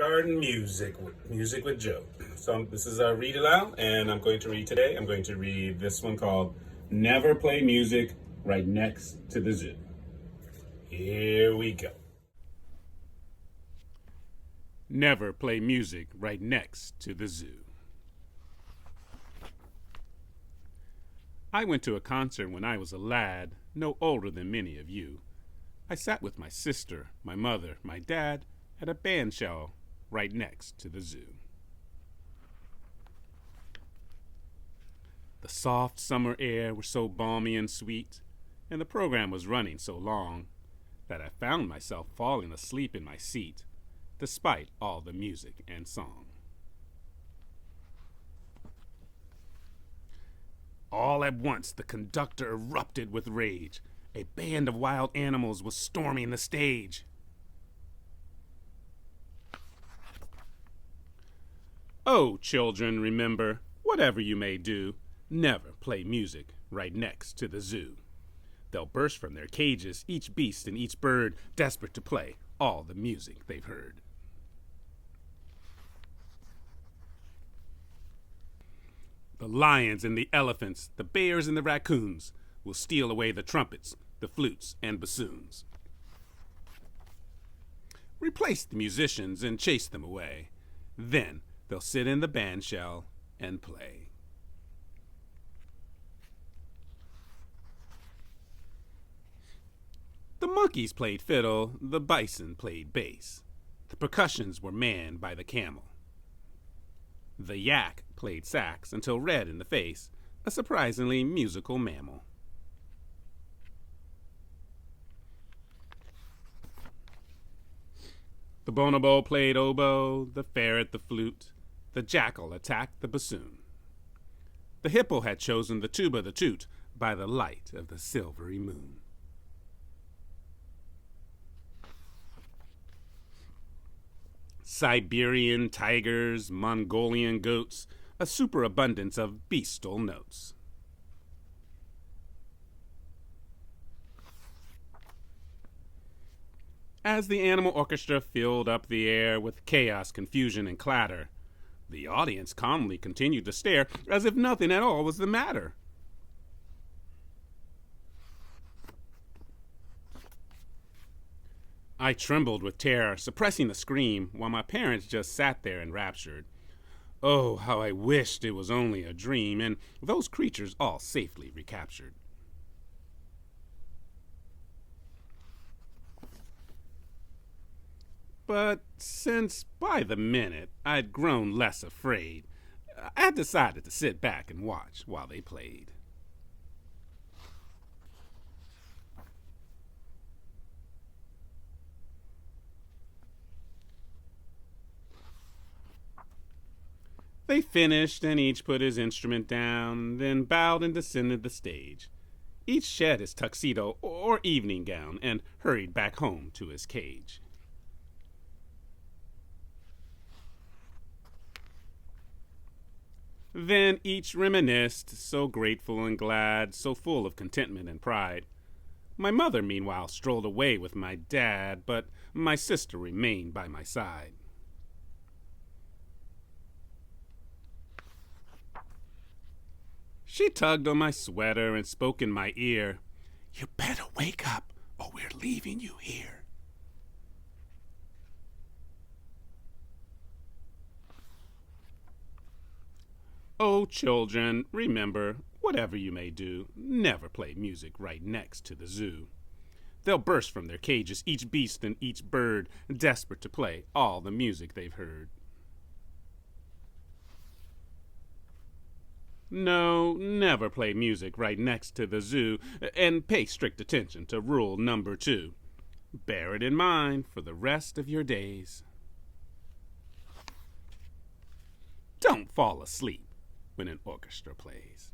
Garden Music with Joe. So this is our read aloud, and I'm going to read today. I'm going to read this one called Never Play Music Right Next to the Zoo. Here we go. Never play music right next to the zoo. I went to a concert when I was a lad, no older than many of you. I sat with my sister, my mother, my dad, at a band shell right next to the zoo. The soft summer air was so balmy and sweet, and the program was running so long, that I found myself falling asleep in my seat, despite all the music and song. All at once the conductor erupted with rage. A band of wild animals was storming the stage. Oh, children, remember, whatever you may do, never play music right next to the zoo. They'll burst from their cages, each beast and each bird, desperate to play all the music they've heard. The lions and the elephants, the bears and the raccoons will steal away the trumpets, the flutes and bassoons. Replace the musicians and chase them away. Then they'll sit in the band shell and play. The monkeys played fiddle, the bison played bass. The percussions were manned by the camel. The yak played sax until red in the face, a surprisingly musical mammal. The bonobo played oboe, the ferret the flute, the jackal attacked the bassoon. The hippo had chosen the tuba the toot by the light of the silvery moon. Siberian tigers, Mongolian goats, a superabundance of bestial notes. As the animal orchestra filled up the air with chaos, confusion, and clatter, the audience calmly continued to stare as if nothing at all was the matter. I trembled with terror, suppressing the scream, while my parents just sat there enraptured. Oh, how I wished it was only a dream, and those creatures all safely recaptured. But since, by the minute, I'd grown less afraid, I decided to sit back and watch while they played. They finished, and each put his instrument down, then bowed and descended the stage. Each shed his tuxedo or evening gown and hurried back home to his cage. Then each reminisced, so grateful and glad, so full of contentment and pride. My mother, meanwhile, strolled away with my dad, but my sister remained by my side. She tugged on my sweater and spoke in my ear. "You better wake up, or we're leaving you here." Oh, children, remember, whatever you may do, never play music right next to the zoo. They'll burst from their cages, each beast and each bird, desperate to play all the music they've heard. No, never play music right next to the zoo, and pay strict attention to rule number 2. Bear it in mind for the rest of your days. Don't fall asleep when an orchestra plays.